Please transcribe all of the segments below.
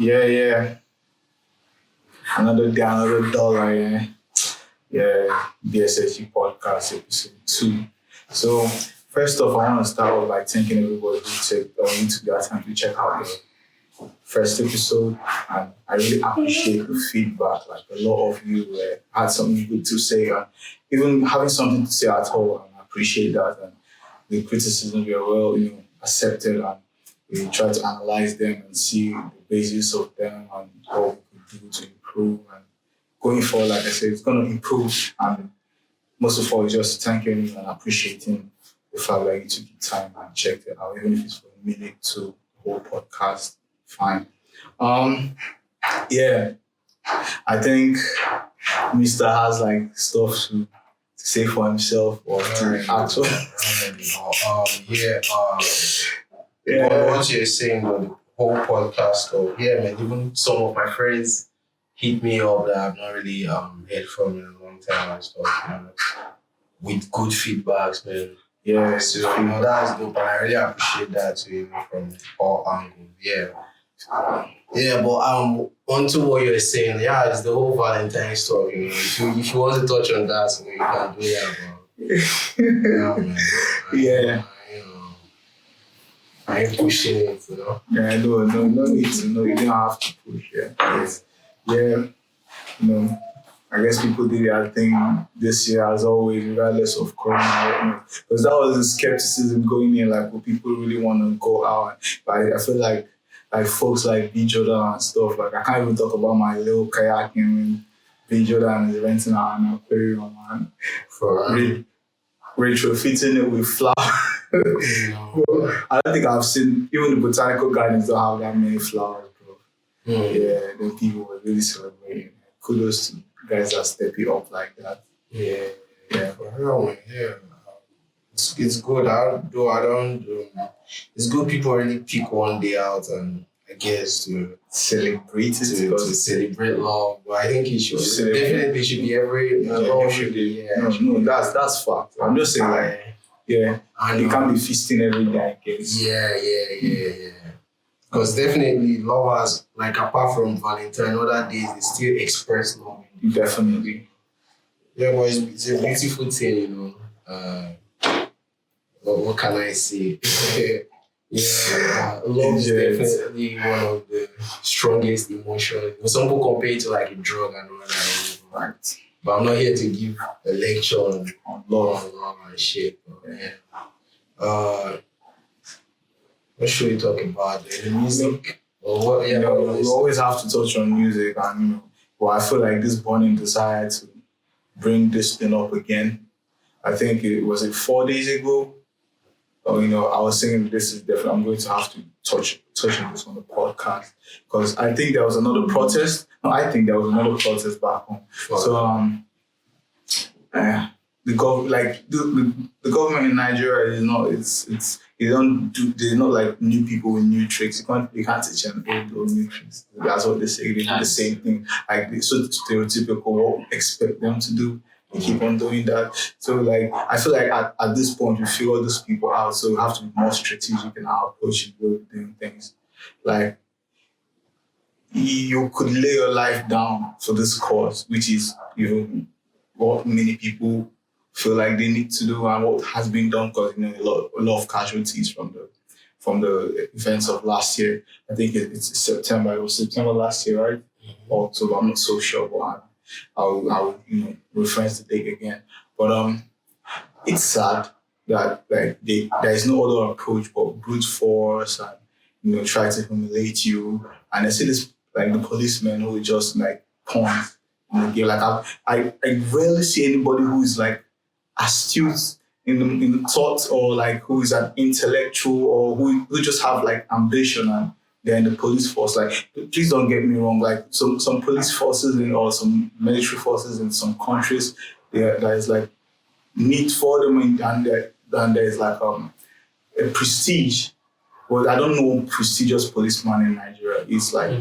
Yeah. Another day, another dollar, yeah. Yeah, BSSG podcast episode 2. So, first off, I want to start off by thanking everybody who took their time to check out the first episode. And I really appreciate the feedback. Like, a lot of you had something good to say. And even having something to say at all, and I appreciate that. And the criticisms were well, accepted. And we try to analyze them and see the basis of them and what we could do to improve. And going forward, like I said, it's going to improve. And most of all, just thanking you and appreciating the fact that you took your time and checked it out, even if it's for a minute to the whole podcast. Fine. Yeah, I think Mr. has like stuff to say for himself or to actually. But what you're saying on the whole podcast stuff, yeah, man, even some of my friends hit me up that I've not really heard from in a long time and stuff, with good feedbacks, man. Yeah, so that's dope, and I really appreciate that too, from all angles. Yeah, but onto what you're saying, it's the whole Valentine stuff, If you want to touch on that, you can do that, but yeah. I ain't pushing it, Yeah, no need to. No, you don't have to push. Yeah. I guess people did their thing this year as always, regardless of corona. Because that was the skepticism going in, like, will people really want to go out? But I feel like folks like B. Jordan and stuff, like, I can't even talk about my little kayaking when B. Jordan is renting out an aquarium, man. For retrofitting it with flowers. I don't think I've seen, even the botanical gardens don't have that many flowers, bro. Yeah, then people were really celebrating. Kudos to guys that step it up like that. Yeah, for real, man. Yeah. It's good. It's good people really pick one day out and I guess to celebrate it, to celebrate love. But I think it should definitely should be every No, that's fact. I'm just saying and you can't be feasting every day, I guess. Yeah. Because definitely lovers, like apart from Valentine, other days they still express love. Definitely. Yeah, but it's a beautiful thing, But what can I say? Love is definitely one of the strongest emotions. Some people compare it to like a drug and all that. Right. But I'm not here to give a lecture on love and shit. What should we talk about? The music? Or what? We always have to touch on music, and I feel like this burning desire to bring this thing up again. I think it was 4 days ago. I was saying this is definitely, I'm going to have to touch on this on the podcast because I think there was another protest. No, I think there was another protest back home. So the government in Nigeria is not. They're not like new people with new tricks. You can't teach them old new tricks. That's what they say. They do the same thing. Like so stereotypical. What we expect them to do. They keep on doing that. So like I feel like at this point we figure those people out. So we have to be more strategic in our approach to doing things. Like you could lay your life down for this cause, which is what many people feel like they need to do and what has been done because a lot of casualties from the events of last year. I think it's September. It was September last year, right? Or October. I'm not so sure, but I'll reference the date again. But it's sad that like there is no other approach but brute force and try to humiliate you. And I see this like the policemen who just like pawns in the game. Like I rarely see anybody who is like astute in thought or like who is an intellectual or who just have like ambition and they're in the police force. Like, please don't get me wrong. Like some police forces or some military forces in some countries, there is like need for them and there's like a prestige. Well, I don't know one prestigious policeman in Nigeria. It's like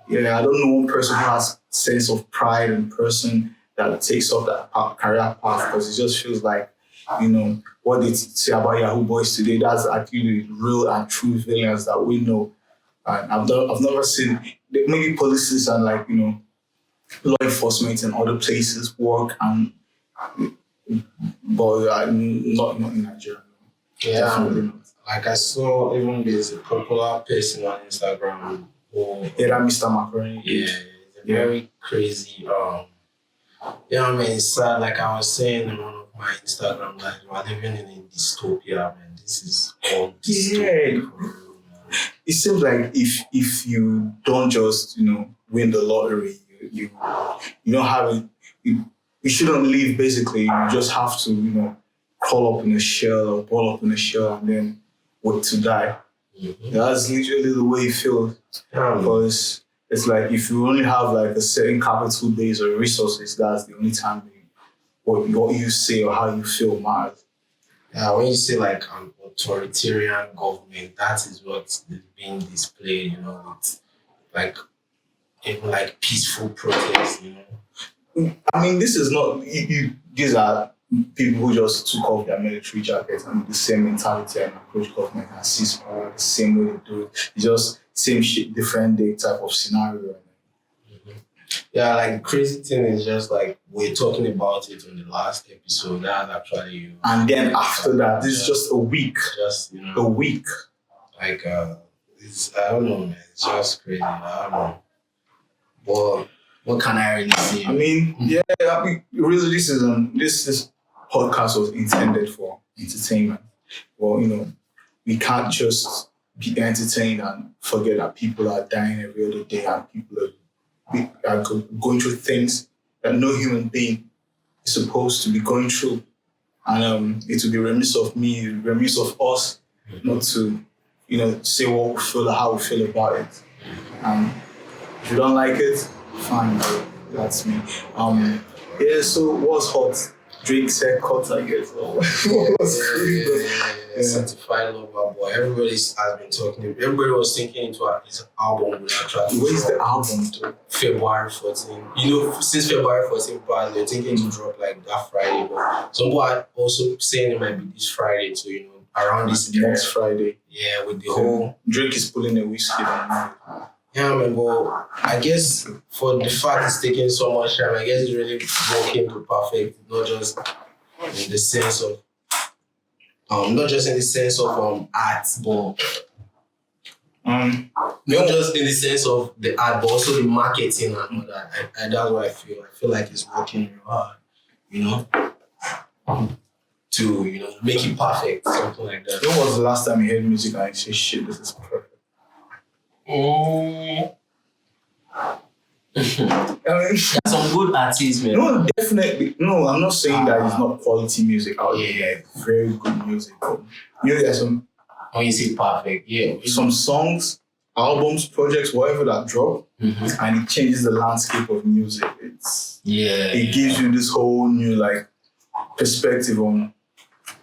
I don't know one person who has sense of pride and person that takes off that career path because it just feels like, what they say about Yahoo Boys today, that's actually real and true villains that we know. And I've never seen maybe policies and like, law enforcement in other places work, and but not in Nigeria. Yeah, Definitely not. like I saw, even there's a popular person on Instagram who, Yeah, that Mr. Macaroni. yeah, it's a very crazy. Yeah, I mean, it's sad. Like I was saying in one of my Instagram, like we're living in a dystopia, man. This is all dystopia. Yeah. It seems like if you don't just win the lottery, you don't have it. You shouldn't leave. Basically, you just have to crawl up in a shell or ball up in a shell and then wait to die. Mm-hmm. That's literally the way you feel. Because it's like if you only have like a certain capital base or resources, that's the only time what you say or how you feel matters. Yeah, when you say like an authoritarian government, that is what is being displayed, with like even like peaceful protests, I mean, this is not these are people who just took off their military jackets and the same mentality and approach government and seize power the same way they do it. It's just same shit, different day type of scenario. Mm-hmm. Yeah, like the crazy thing is just like we're talking about it on the last episode. That's actually and then after that, this is just a week. Just a week. Like it's I don't know, man. It's just crazy. I don't know. But what can I really say? I mean, really, this podcast was intended for entertainment. Well, we can't just be entertained and forget that people are dying every other day and people are going through things that no human being is supposed to be going through. And it would be remiss of us not to, say what we feel, how we feel about it. If you don't like it, fine, that's me. So what's hot? Drake said cut, I guess. Certified lover boy. Everybody has been talking. Everybody was thinking into his album would actually. Where's the album to? February 14. Since February 14, but they're thinking to drop like that Friday. But some people are also saying it might be this Friday too. Around this next Friday. Yeah, with the whole Drake is pulling a whiskey on. Yeah, man, but I guess for the fact it's taking so much time, I guess it's really working to perfect, not just in the sense of art, but not just in the sense of the art, but also the marketing and all that. And that's what I feel. I feel like it's working real hard, to make it perfect, something like that. When was the last time you heard music and you say, shit, this is perfect? Some good artists, man. No, definitely. No, I'm not saying that it's not quality music out there. Yeah, very good music. But there's some. When you say perfect, some songs, albums, projects, whatever that drop, and it changes the landscape of music. It gives you this whole new perspective on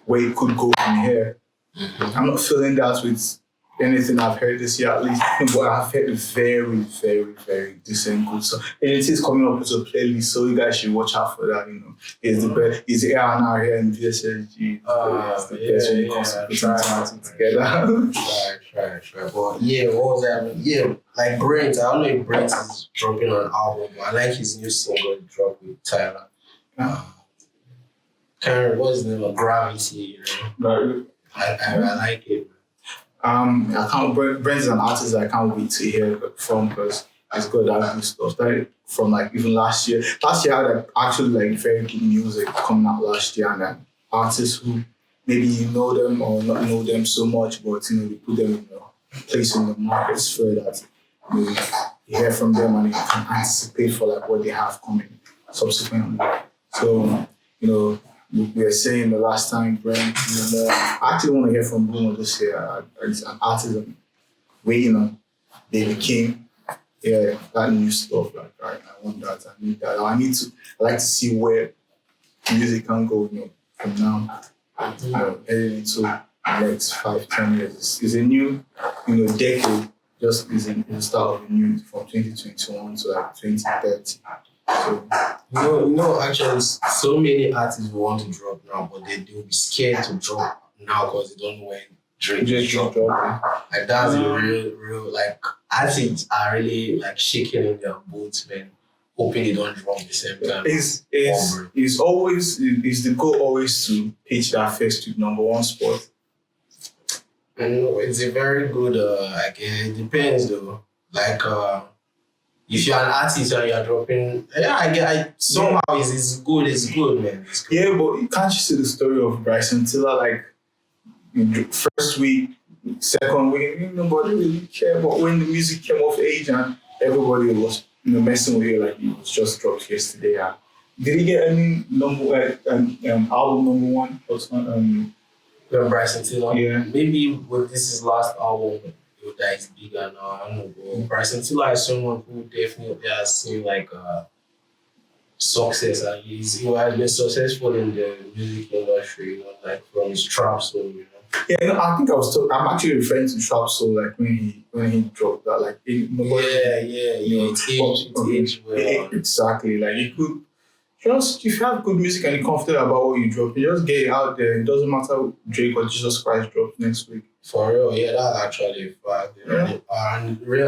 where it could go from here. I'm not feeling that with anything I've heard this year, at least, but I've heard a very, very, very decent good song. And it is coming up with a playlist, so you guys should watch out for that. It's the best. It's the A&R here in BSSG. It's the best when it comes to putting something together. Right. But what was that? Yeah, like Brent. I don't know if Brent is dropping an album, but I like his new single he dropped with Tyler. What's his name? Gravity. I like it. Brent's an artist I can't wait to hear from because it's got that good stuff. Started from even last year. Last year I had actually very good music coming out last year, and artists who maybe you know them or not know them so much, but they put them in a place in the market sphere that you hear from them and you can anticipate for what they have coming subsequently. So we were saying the last time, Brent, I actually want to hear from Bruno this year. It's an artist I'm waiting on. They became, that new stuff. I want that, I need that. I like to see where music can go, from now, heading into the next 5-10 years. It's a new, decade, just is in the start of a new, from 2021 to 2030. So, actually, so many artists want to drop now, but they'll be scared to drop now because they don't know when Drake Drake dropped. dropping. Like that's a real like athletes are really like shaking in their boots, man, hoping they don't drop the same time. Is the goal always to pitch that first to #1 spot? It's a very good. Like it depends though. Like if you're an artist and you're dropping, somehow it's good. It's good, man. It's good. Yeah, but can't you see the story of Bryson Tiller? Like first week, second week, nobody really cared. But when the music came off Agent, everybody was messing with it like it was just dropped yesterday. Did he get any album #1 or something? Bryson Tiller. Yeah. Maybe with this his last album, that is bigger now. I don't know, but Bryson Tiller is someone who definitely has seen like success, and he has been successful in the music industry, like from his trap soul, Yeah, I think I'm actually referring to Trap Soul, like when he dropped that, like it's aged well. Exactly, like you could just if you have good music and you're confident about what you drop, you just get it out there. It doesn't matter if Drake or Jesus Christ drops next week. For real, yeah, that's actually a fact. And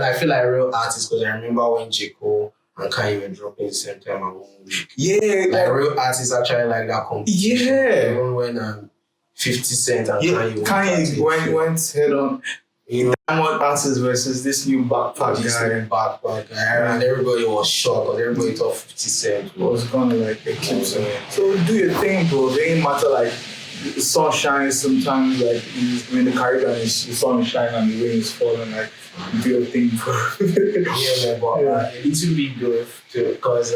I feel like real artists, because I remember when J. Cole and Kanye were dropping the same time at 1 week. Yeah, like real artists actually like that competition. Yeah, even when 50 Cent and Kanye went head on. Diamond artists versus this new backpack guy. And everybody was shocked, because everybody thought 50 Cent was gonna like eclipse him. So do your thing, bro. It ain't matter like the sun shines sometimes, like in the Caribbean, the sun is shining and the rain is falling. Like do your thing, bro. Man, but a little bit though, because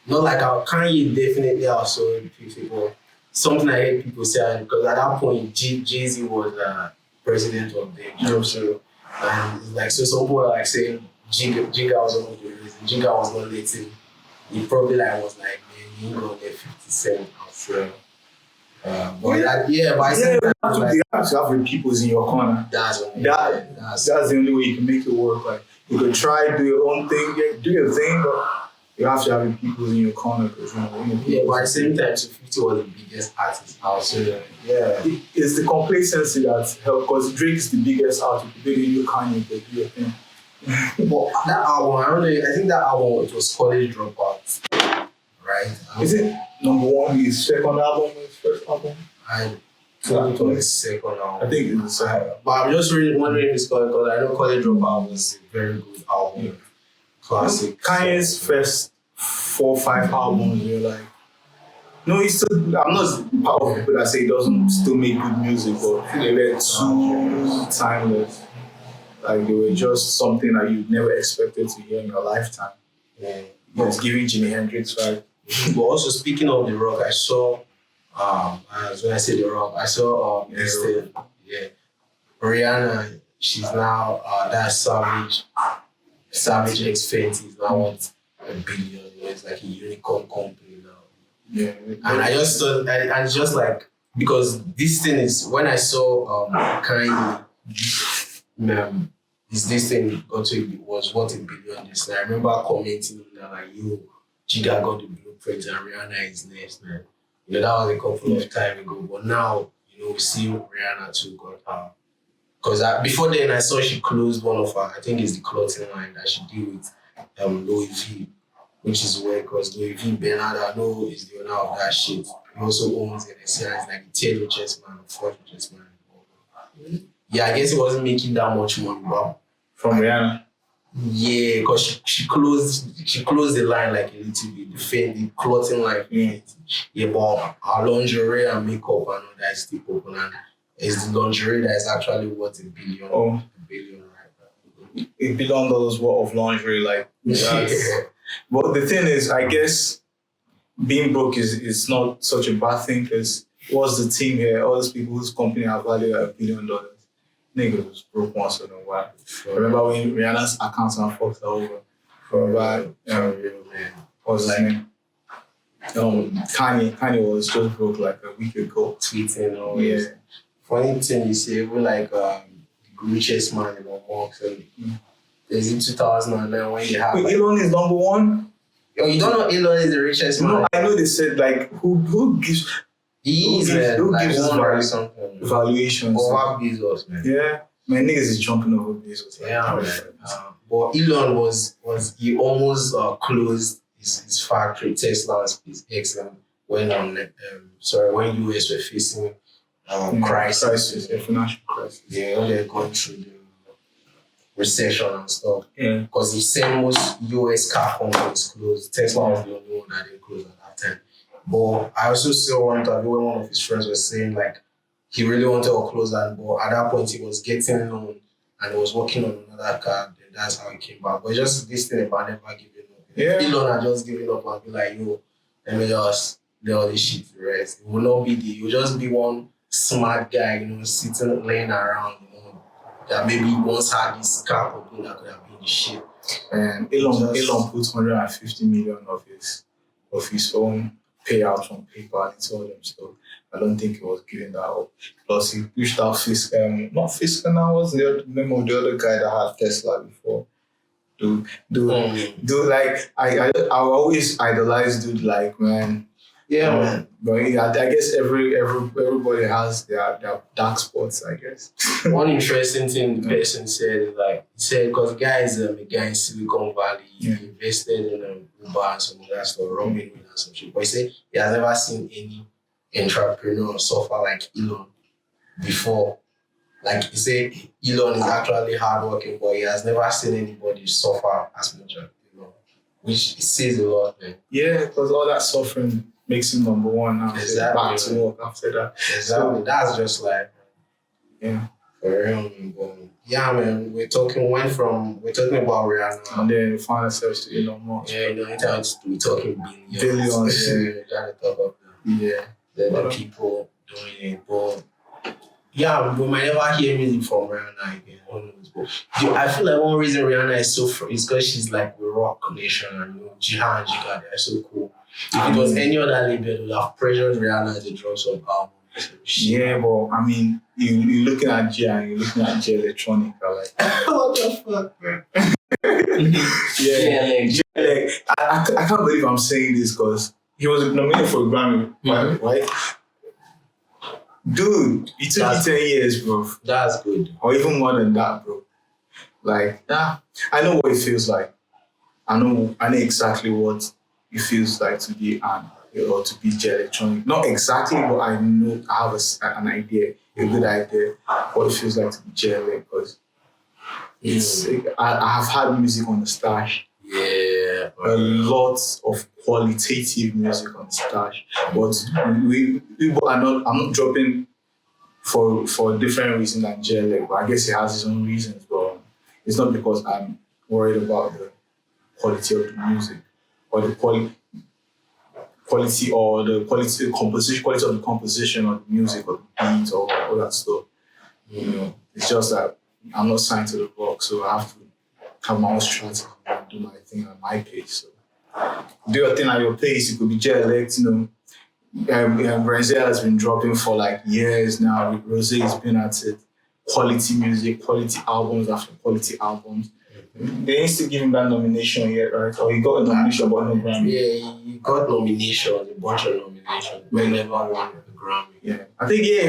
not like our Kanye definitely also people. Something I heard people say, because at that point Jay-Z was president of the club, and like so some people were like saying Jigga was one of the reasons. Jigga was not letting. He probably was like, man, you gonna get 50 Cent after. But I said you have to have the peoples in your corner. That's the only way you can make it work. Like you could try do your own thing, do your thing, but you have to have the people in your corner, because but at the same time, 50 was the biggest artist out. So it's the complacency that helps, because Drake is the biggest artist. You do Kanye, but do your thing. But that album, I don't know. I think that album it was College Dropout, right? Is it #1? His second album, his first album? I think it was his second album. I think it's the second. But I'm just really wondering if it's because I know College Dropout was a very good album. Yeah. Classic. Kanye's first 4 or 5 albums, you're like, no, he's still. I'm not part of people that say he doesn't still make good music, but they were too timeless. Like they were just something that you never expected to hear in your lifetime. Yeah. He was giving Jimi Hendrix vibe. But also speaking of The Rock, I saw when I say The Rock, I saw this thing. Yeah. Rihanna, she's now that Savage X Fenty is now worth $1 billion. It's like a unicorn company now. Yeah. And I just thought, and it's just like, because this thing is, when I saw Kanye, this thing was worth $1 billion. And I remember commenting on that, like, yo, Jigga got the blueprint and Rihanna is next, man. That was a couple of time ago. But now, we see Rihanna too got her. Because before then, I saw she closed one of her, I think it's the clothing line that she did with Louis V, which is weird because Louis V. Bernard, I know, is the owner of that shit. He also owns NSC, it's like the third richest man, the fourth richest man. Yeah, I guess he wasn't making that much money, but from Rihanna. Yeah, because she closed the line like a little bit, the clothing line. Yeah, but our lingerie and makeup and all that is still open, and it's the lingerie that is actually worth $1 billion. $1 billion right now. $1 billion worth of lingerie, like that. But the thing is, I guess being broke is not such a bad thing, because what's the team here? All those people whose company are valued at $1 billion. Nigga was broke once in a while. Remember when Rihanna's account and fucked over? What's his name? Kanye was just broke like a week ago. Tweeting always. Yeah. Funny thing is, even like the richest man in the world. So there's in 2009 when they have. Wait, Elon is #1? Yo, you don't know Elon is the richest man? No, I know they said like who gives. He is, man. Who Like, gives us something. valuations? Over Bezos, man. Yeah. My niggas is jumping over Bezos. Yeah, man. But Elon was he almost closed his factory, Tesla and SpaceX, when when US were facing crisis, a financial crisis. Yeah, when they're going through the recession and stuff. Yeah. Because he said most US car companies closed. Tesla was the only one that didn't close at that time. But I also saw one interview where one of his friends was saying like he really wanted to close that, but at that point he was getting loan and he was working on another car. Then that's how he came back. But just this thing about never giving up. Yeah. Elon had just given up and be like, yo, let me just let all this shit rest. It will not be he will just be one smart guy, sitting laying around, that maybe once had this car company that could have been the shit. And Elon put 150 million of his own payout from PayPal into all them stuff. I don't think he was giving that up. Plus, he pushed out not Fisker now, what's the name of the other guy that had Tesla before? Like, I always idolize dude, like, man. Yeah, man. But yeah, I guess everybody has their dark spots, I guess. One interesting thing the person said is like, he said, because the guy is a guy in Silicon Valley, he invested in Uber and some of that stuff, Robinhood and some shit. But he said he has never seen any entrepreneur suffer like Elon before. Like he said, Elon is actually hardworking, but he has never seen anybody suffer as much as Elon, which says a lot, man. Yeah, because all that suffering makes him number one now. Exactly. Back to work after that. Exactly. So, that's just like, yeah. For real, man. Yeah, man. We're talking about Rihanna. And then we find ourselves to Elon Musk. Yeah, anytime we're talking billions. Yeah. Trying to talk about the people doing it. But yeah, we might never hear music from Rihanna again. Who knows? But I feel like one reason Rihanna is so is because she's like the rock nation and Jiha and Jiga, they're so cool. If it was any other label, they would have pressured Rihanna to drop some album. Yeah, but I mean, you're looking at J and you're looking at J Electronic, like what the fuck, man? I can't believe I'm saying this because he was nominated for a Grammy, right? Dude, it took you 10 years, bro. That's good. Or even more than that, bro. Like, I know what it feels like. I know exactly what it feels like to be or to be J Electronic. Not exactly, but I know I have an idea, a good idea, what it feels like to be J Elec, because I have had music on the stash. Yeah. A lot of qualitative music on the stash. But people are not, I'm not dropping for a different reason than J Elec, but I guess he has his own reasons, but it's not because I'm worried about the quality of the music or the quality of the composition of the music or the beat or all that stuff. It's just that I'm not signed to the rock, so I have to have my own strategy and do my thing at my pace. So do your thing at your pace. It could be J Elect, Renzel has been dropping for like years now. Rose has been at it. Quality music, quality albums after quality albums. They ain't still give him that nomination yet, right? Or he got a nomination but no Grammy. Yeah, he got nominations, a bunch of nominations, but he never won a Grammy. Yeah, I think he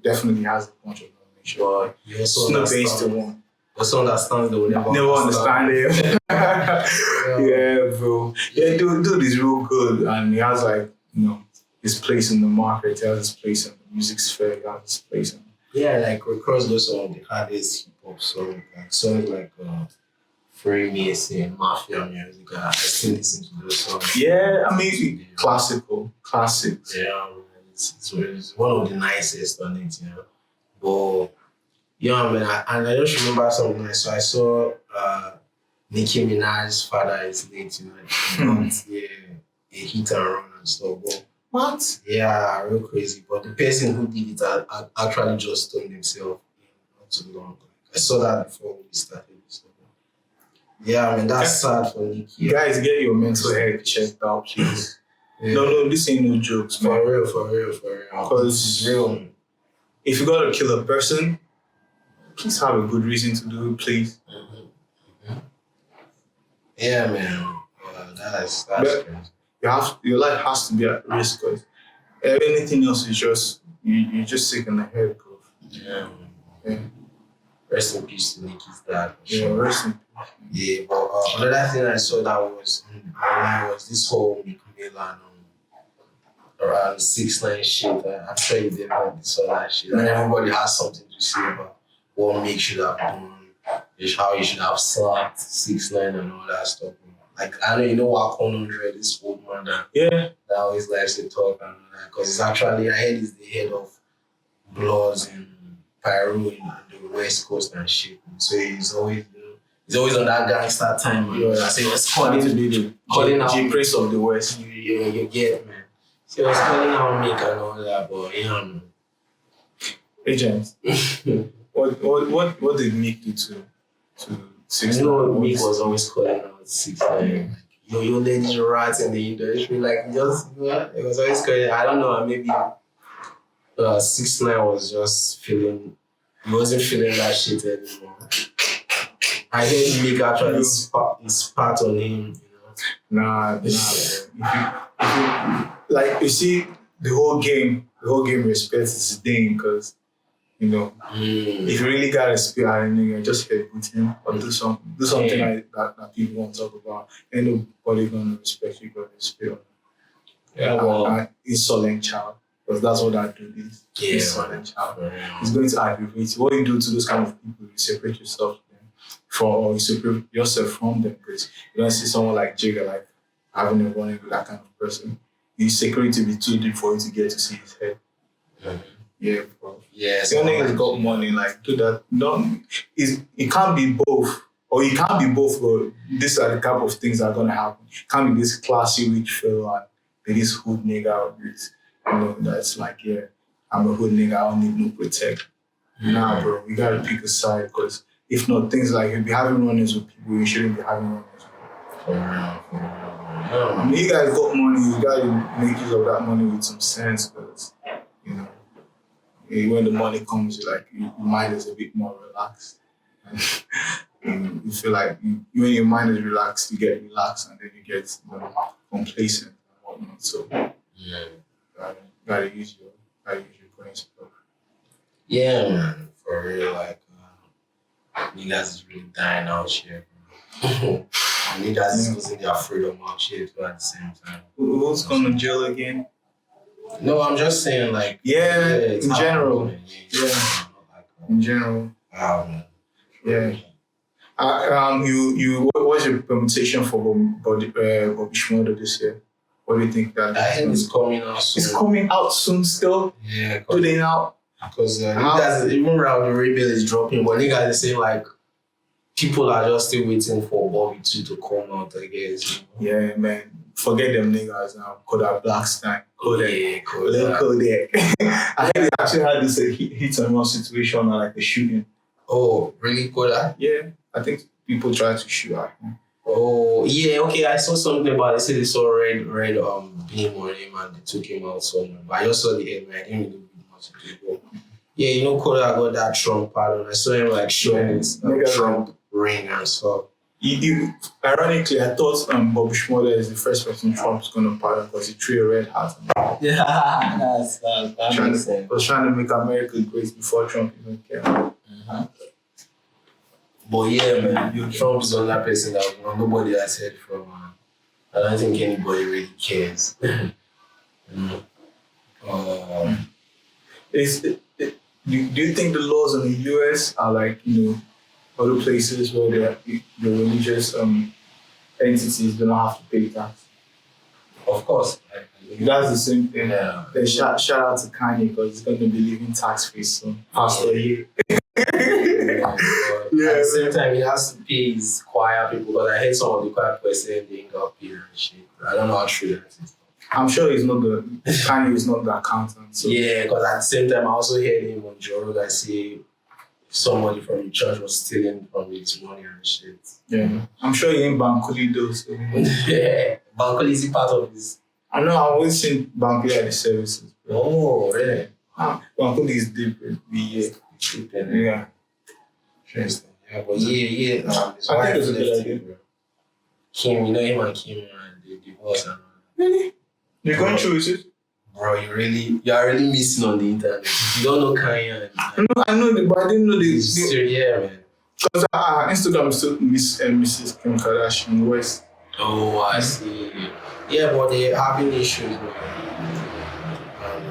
definitely has a bunch of nominations. But he also based on one. Also understands they will never understand him. Yeah, bro. Yeah, dude is real good, and he has like his place in the market. He has his place in the music sphere. He has his place in. Yeah, like across those songs, they had this hip hop songs like Free Mason, Mafia music. I still listen to those songs. Yeah, I mean classics. Yeah, it's one of the nicest on it, But yeah, man, I just remember something nice. So I saw Nicki Minaj's father is late, a hit and run and stuff. But what? Yeah, real crazy. But the person who did it actually just stoned himself not too long. I saw that before we started. So, yeah, I mean, that's sad for Nicki. Guys, get your mental health checked out, please. Yeah. No, this ain't no jokes, man. For real. Because it's real. If you gotta kill a person, please have a good reason to do it, please. Mm-hmm. Yeah, man. That's crazy. Your life has to be at risk because Anything else is just you just sick in the head, bro. Yeah. Yeah. Rest in peace to Nicky's dad. Yeah, rest in peace. Yeah, but another thing I saw that was online was this whole Milan around 6 9 shit. I'm sure you didn't like this all that shit. And everybody has something to say about what Mick should have done, how he should have slapped 6 9 and all that stuff. Like I know you know what 100 this old man that always likes to talk and all that because it's actually I heard he's the head of Bloods in Peru in the West Coast and shit. So he's always on that gangster time. Man. I say he was calling out the praise of the West. You get man. So he was calling out Mick and all that, but yeah. Agent. what did Mick do to 6 9? Mick was always calling out 6 9. Yo, ladies rats in the industry. Like just it was always calling. I don't know, maybe 6 9 was just feeling. He wasn't feeling that shit anymore. I heard Mick actually spat on him. Nah. Like you see, the whole game respects his thing because if you really gotta spit at a nigga, just headbutt him or do something that people won't talk about. Ain't nobody gonna respect you because you spit on him. Yeah, well, insolent child. Because that's what that dude is. Yeah, insolent child. He's going to aggravate you. What you do to those kind of people, you separate yourself or you separate yourself from them because you don't see someone like Jigga like having a running with that kind of person. His security be too deep for you to get to see his head. Yeah, bro. Yeah, your niggas got money, like do that. It can't be both. Or it can't be both, but these are the type of things that are gonna happen. It can't be this classy rich fellow and be this hood nigga with that's like, yeah, I'm a hood nigga, I don't need no protect. Nah, bro, we gotta pick a side because if not, things like you'll be having run-ins with people you shouldn't be having run-ins with. For real. I mean, you guys got money, you gotta make use of that money with some sense because, when the money comes, your mind is a bit more relaxed. And you feel like when your mind is relaxed, you get relaxed and then you get complacent and whatnot. So, gotta use your brains, bro. Yeah, man, for real, niggas is really dying out here, bro. Niggas is losing their freedom out here too at the same time. Who's going to jail again? No, I'm just saying, in general. In general. Yeah. What's your permutation for Bobby Schmurder this year? What do you think that? I think it's coming out soon. It's coming out soon still? Yeah. Do they now? Because niggas, even around the rebel is dropping, but niggas are saying people are just still waiting for Bobby 2 to come out, I guess. Yeah, man. Forget them niggas now. Kodak Blackstein. Kodak. I heard they actually had this hit and run situation like a shooting. Oh, really, Kodak? Yeah. I think people tried to shoot at him. Oh, yeah, okay. I saw something about it. They said they saw red beam on him and they took him out somewhere. But I just saw the end, man. I didn't really do much of it. Yeah, Kodak got that Trump pardon. I saw him showing his Trump ring and stuff. Ironically, I thought Bobby Schmurder is the first person Trump's gonna pardon because he threw a red hat. Yeah, that makes sense. Was trying to make America great before Trump even came. Mm-hmm. But yeah, man, Trump is another person that nobody has heard from. I don't think anybody really cares. Do you think the laws in the US are other places where the religious entities don't have to pay tax? Of course. That's the same thing. Yeah. Then shout out to Kanye because he's going to be leaving tax-free soon. Pastor here. At the same time, he has to pay his choir people because I heard some of the choir people saying they ain't got paid and shit. I don't know how true that is. I'm sure Kanye is not the accountant. So. Yeah, because at the same time, I also heard him on Joe Rogan say somebody from the church was stealing from his money and shit. Yeah, I'm sure he ain't Bankuli though. So. Yeah, Bankuli is part of this. I know, I've always seen Bankuli at the services. Oh, really? Bankuli is deep. Yeah. Interesting. Yeah, but yeah. I think it's a good idea. Kim, him and Kim and the divorce and all. Really? They're going through, is it? Bro, you are really missing on the internet. If you don't know Kanye, I know the, but I didn't know the. yeah, man. Because Instagram is still Mrs. Kim Kardashian West. Oh, I see. Yeah, but they're having issues, man. And,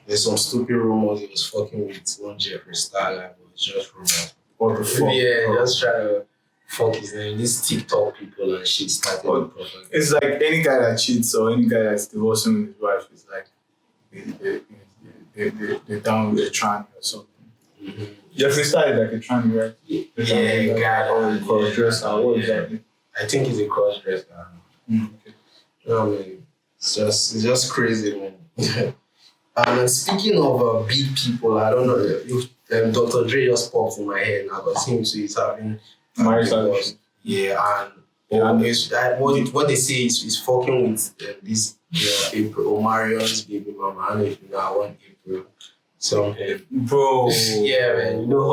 there's some stupid rumors he was fucking with one Jeffree Star, but it's just rumors. What the fuck? Yeah, just trying to fuck his name. These TikTok people and shit started the propaganda. It's like any guy that cheats or any guy that's divorcing with his wife is like they're down with a tranny or something. Mm-hmm. Jeffree Star is like a tranny, right? Yeah, God. Cross-dresser. What exactly? I think he's a cross-dresser. Okay. I mean, it's just crazy, man. And speaking of big people, I don't know if Dr. Dre just popped in my head now, but seems he's having marriage. Yeah, and what they say is fucking with this April Omarion's baby mama. I don't know if you know, I want April. So, bro. Yeah, man. You know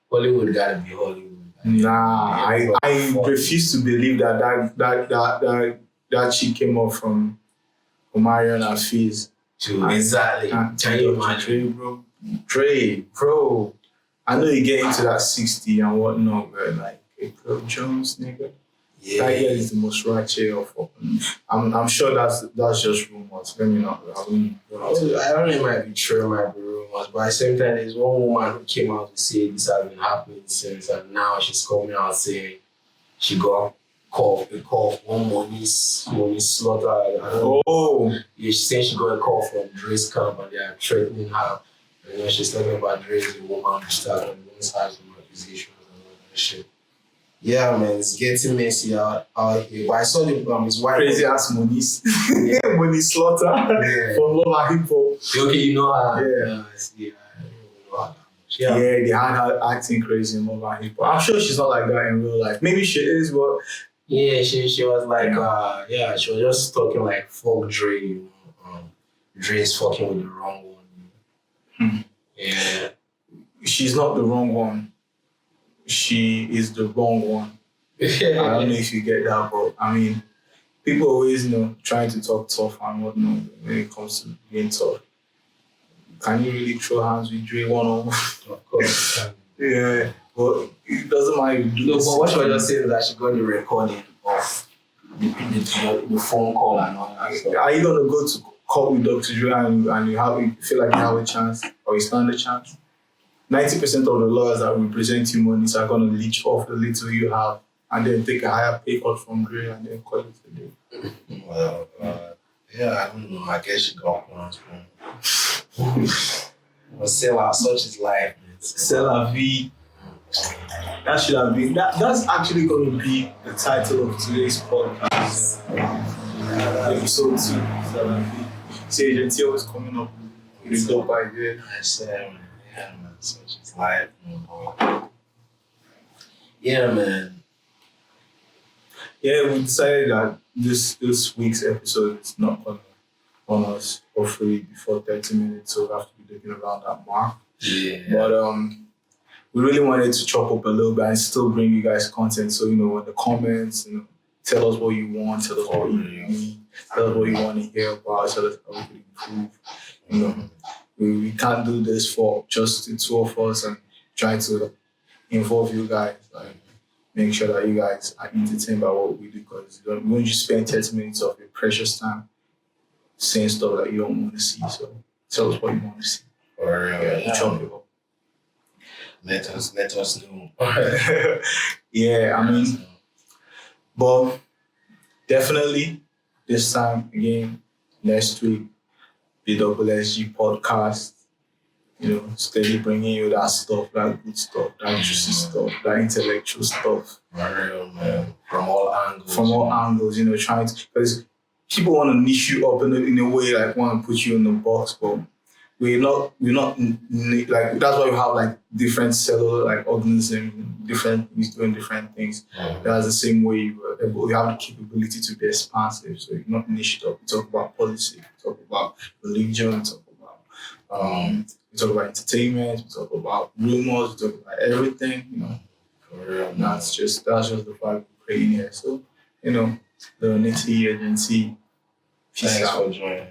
Hollywood gotta be Hollywood. Nah, I refuse to believe that chick came up from Omarion and Fizz. Exactly. Can you imagine? Dre, bro. I know you get into that 60 and whatnot, but like April Jones, nigga. Yeah. That girl is the most ratchet of all. I'm sure that's just rumors. Let me not. I don't know it might be true, it might be rumors, but at the same time, there's one woman who came out to say this has been happening since, and now she's coming out saying she got a call from Money Slaughter. Oh. Yeah, she's saying she got a call from Dre's camp and they are threatening her. And then she's talking about Dre as a woman who started on one side of accusations and all that shit. Yeah, man, it's getting messy out here. But I saw his wife. Crazy ass Moniz. Money Slaughter. Yeah. From Love and Hip Hop. Okay, you know her. Yeah. I see. I don't know her that much. Yeah, they had her acting crazy in Love and Hip Hop. I'm sure she's not like that in real life. Maybe she is, but. Yeah, she was like, she was just talking like, fuck Dre, you know. Dre's fucking with the wrong one. Yeah. She's not the wrong one. She is the wrong one. I don't know if you get that, but I mean, people always, trying to talk tough and whatnot when it comes to being tough. Can you really throw hands with Dre one-on-one? Of course you can. Yeah, but it doesn't matter if you do. No, but what she was just saying is that she got the recording of the phone call and all that stuff. Are you gonna go to court with Dr. Dre and you feel like you have a chance or you stand a chance? 90% of the lawyers that represent you money are gonna leech off the little you have and then take a higher pay cut from Dre and then call it a day. Well, I don't know. I guess she got plans from. But Selah, such is life. Selah V. That should have been. That's actually going to be the title of today's podcast. Episode 2. Selah V. See, Agent T was coming up with a dope idea. Yeah, man. Such is life. Yeah, man. Yeah, we decided that this week's episode is not going to run us hopefully before 30 minutes, so we have to be looking around that mark. Yeah. But we really wanted to chop up a little bit and still bring you guys content. So, in the comments, tell us what you want, tell us what you need, tell us what you want to hear about, tell us how we can improve. We can't do this for just the two of us and try to involve you guys. Like, make sure that you guys are entertained by what we do, because we won't just spend 30 minutes of your precious time saying stuff that you don't want to see. So tell us what you want to see. Chop it up. Let us know. Yeah, I mean, but definitely this time again, next week, BSSG podcast, steady bringing you that stuff, that good stuff, that juicy stuff, that intellectual stuff. Man. From all angles. From all angles, trying to, because people want to niche you up in a way, like want to put you in the box, but we're not like, that's why we have like different cellular like organisms, different things doing different things. That's the same way you have the capability to be expansive. So you're not niched up. We talk about policy, we talk about religion, we talk about entertainment, we talk about rumors, we talk about everything, That's just the vibe we're creating here. So, Lilnity and Agent T, Peace Thanks out. for joining.